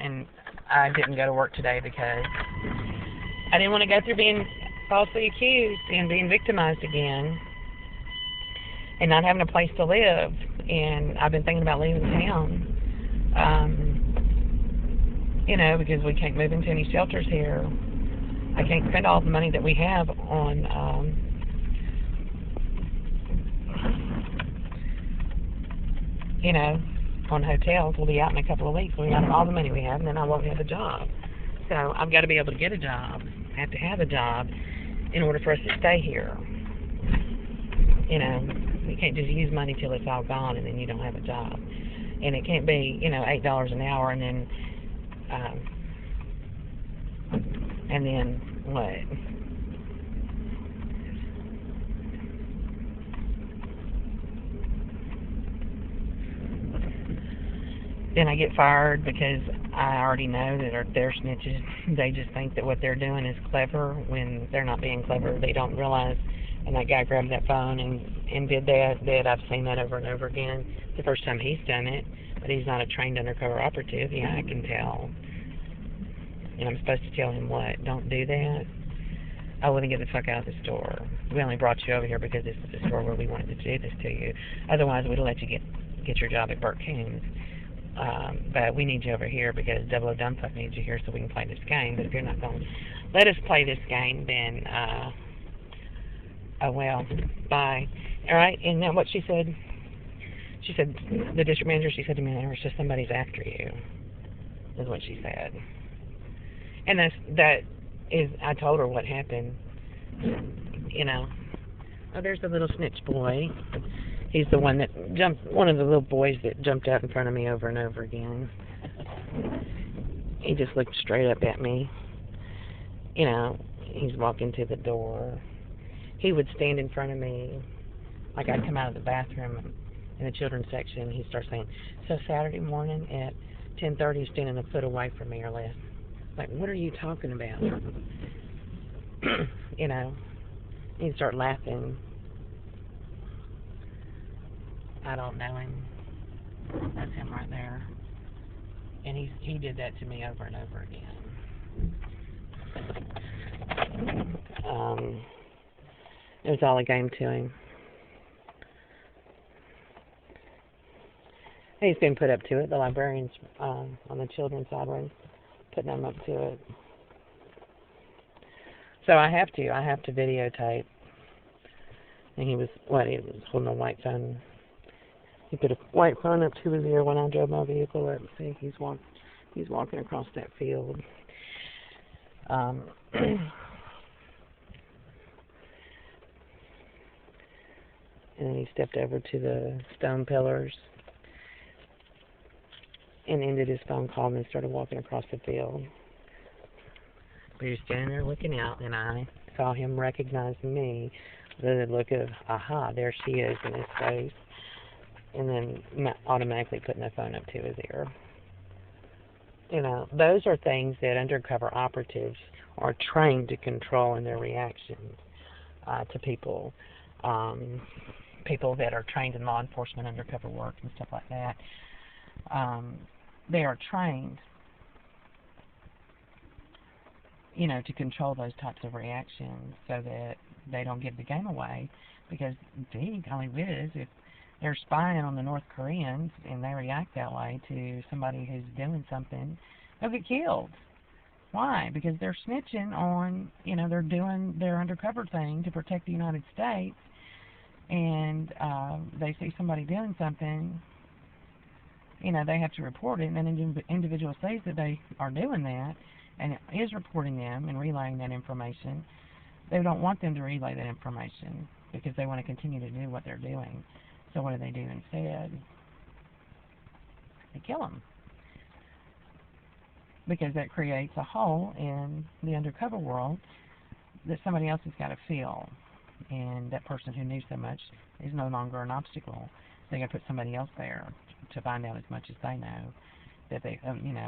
and I didn't go to work today because I didn't want to go through being falsely accused and being victimized again and not having a place to live. And I've been thinking about leaving town, because we can't move into any shelters here. I can't spend all the money that we have on on hotels. We'll be out in a couple of weeks. We'll have all the money we have, and then I won't have a job. So I've got to be able to get a job. I have to have a job in order for us to stay here. You can't just use money till it's all gone and then you don't have a job. And it can't be, $8 an hour and then what? Then I get fired because I already know that they're snitches. They just think that what they're doing is clever when they're not being clever. They don't realize. And that guy grabbed that phone and did that. I've seen that over and over again. It's the first time he's done it, but he's not a trained undercover operative. Yeah, I can tell. And I'm supposed to tell him what? Don't do that? Oh, well, then get the fuck out of the store. We only brought you over here because this is the store where we wanted to do this to you. Otherwise, we'd let you get your job at Burt Coons. But we need you over here because Double O Dumbfuck needs you here so we can play this game. But if you're not going to let us play this game, then, oh well, bye. All right, and now what she said, the district manager, she said to me, it's just somebody's after you, is what she said. And I told her what happened, Oh, there's the little snitch boy. He's the one that one of the little boys that jumped out in front of me over and over again. He just looked straight up at me. He's walking to the door. He would stand in front of me, like I'd come out of the bathroom in the children's section. He'd start saying, so Saturday morning at 10:30, he's standing a foot away from me or less. Like, what are you talking about? He'd start laughing. I don't know him. That's him right there. And he did that to me over and over again. It was all a game to him. He's been put up to it. The librarians on the children's side were putting him up to it. So I have to videotape. And he was holding a white phone. He put a white phone up to his ear when I drove my vehicle up. See, he's walking across that field. And then he stepped over to the stone pillars and ended his phone call and then started walking across the field. We were standing there looking out, and I saw him recognizing me with a look of, aha, there she is in his face, and then automatically putting the phone up to his ear. Those are things that undercover operatives are trained to control in their reactions to people. People that are trained in law enforcement, undercover work, and stuff like that. They are trained, to control those types of reactions so that they don't give the game away. Because, golly whiz, if they're spying on the North Koreans and they react that way to somebody who's doing something, they'll get killed. Why? Because they're snitching on, they're doing their undercover thing to protect the United States, and they see somebody doing something, they have to report it, and then an individual says that they are doing that, and is reporting them and relaying that information. They don't want them to relay that information because they want to continue to do what they're doing. So what do they do instead? They kill them. Because that creates a hole in the undercover world that somebody else has got to fill. And that person who knew so much is no longer an obstacle. They got to put somebody else there to find out as much as they know. That they,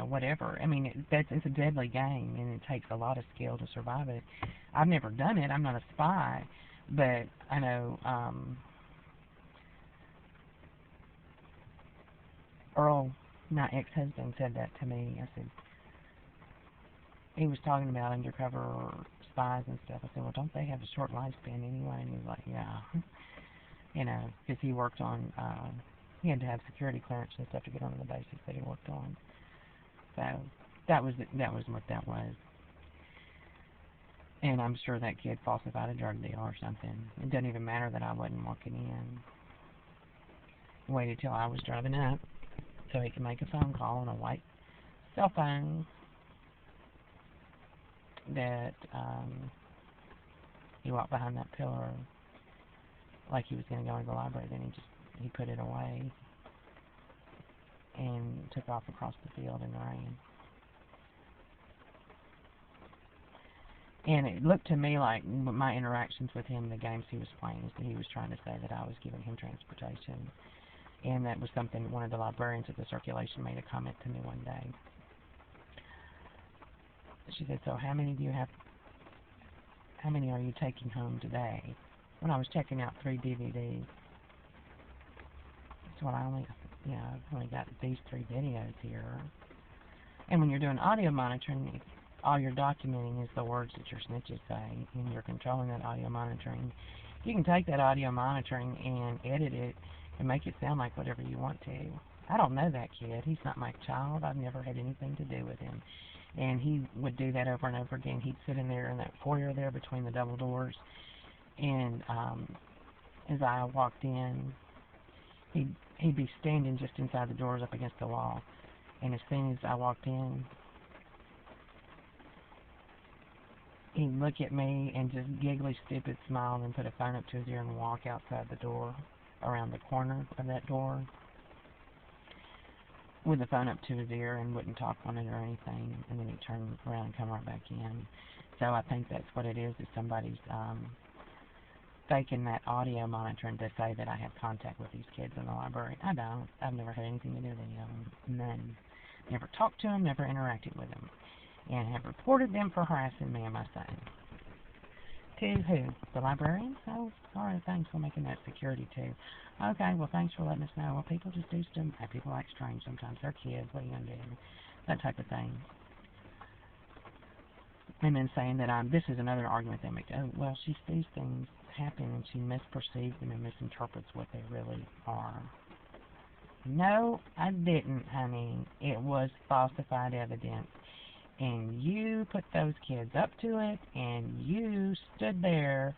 whatever. I mean, it's a deadly game, and it takes a lot of skill to survive it. I've never done it. I'm not a spy, but I know Earl, my ex-husband, said that to me. I said, he was talking about undercover spies and stuff. I said, well, don't they have a short lifespan anyway? And he was like, yeah. You know, because he worked on, he had to have security clearance and stuff to get onto the bases that he worked on. So that was what that was. And I'm sure that kid falsified a drug deal or something. It doesn't even matter that I wasn't walking in. Waited till I was driving up so he could make a phone call on a white cell phone that he walked behind that pillar like he was going to go into the library. Then he put it away and took off across the field in the rain. And it looked to me like my interactions with him, the games he was playing, is that he was trying to say that I was giving him transportation. And that was something one of the librarians at the circulation made a comment to me one day. She said, so how many are you taking home today? When I was checking out 3 DVDs. So I've only got these 3 videos here. And when you're doing audio monitoring, all you're documenting is the words that your snitches say, and you're controlling that audio monitoring. You can take that audio monitoring and edit it and make it sound like whatever you want to. I don't know that kid. He's not my child. I've never had anything to do with him. And he would do that over and over again. He'd sit in there in that foyer there between the double doors, and as I walked in, he'd be standing just inside the doors up against the wall. And as soon as I walked in, he'd look at me and just giggly, stupid smile and put a phone up to his ear and walk outside the door, around the corner of that door, with the phone up to his ear and wouldn't talk on it or anything. And then he'd turn around and come right back in. So I think that's what it is somebody's faking that audio monitoring to say that I have contact with these kids in the library. I don't. I've never had anything to do with any of them. None. Never talked to them, never interacted with them. And have reported them for harassing me and my son. To who? The librarian? Oh, sorry, thanks for making that security too. Okay, well, thanks for letting us know. Well, people just do stuff. People act strange sometimes. They're kids. What are you going to do? That type of thing. And then saying that this is another argument they make. Oh, well, she sees things happen and she misperceives them and misinterprets what they really are. No, I didn't, honey. It was falsified evidence. And you put those kids up to it, and you stood there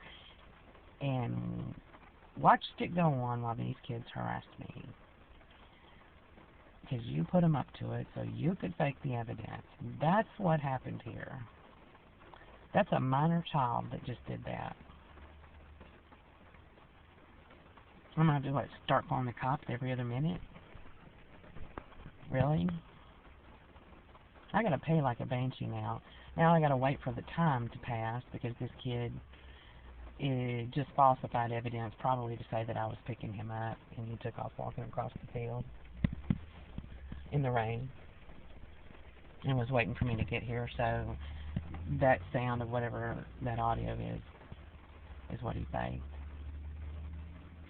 and watched it go on while these kids harassed me. Because you put them up to it so you could fake the evidence. That's what happened here. That's a minor child that just did that. I'm going to have to, start calling the cops every other minute? Really? I gotta pay like a banshee now. Now I gotta wait for the time to pass because this kid just falsified evidence, probably to say that I was picking him up, and he took off walking across the field in the rain and was waiting for me to get here. So that sound of whatever that audio is what he faked.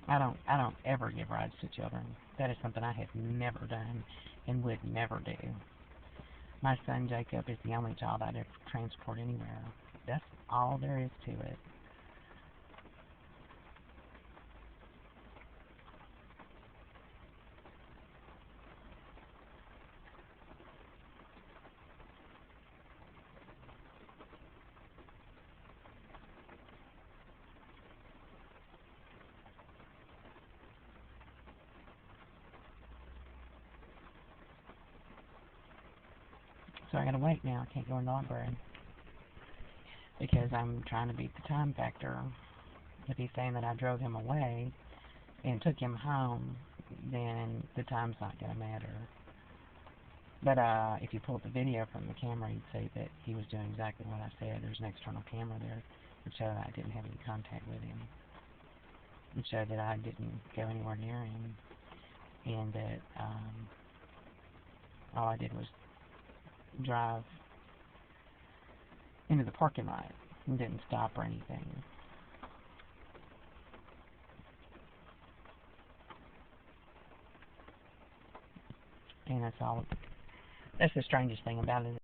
I don't ever give rides to children. That is something I have never done and would never do. My son Jacob is the only child I'd ever transport anywhere. That's all there is to it. So I gotta wait now. I can't go in the library because I'm trying to beat the time factor. If he's saying that I drove him away and took him home, then the time's not gonna matter. But if you pull up the video from the camera, you'd see that he was doing exactly what I said. There's an external camera there that showed that I didn't have any contact with him. It showed that I didn't go anywhere near him, and that all I did was drive into the parking lot and didn't stop or anything. And that's all. That's the strangest thing about it.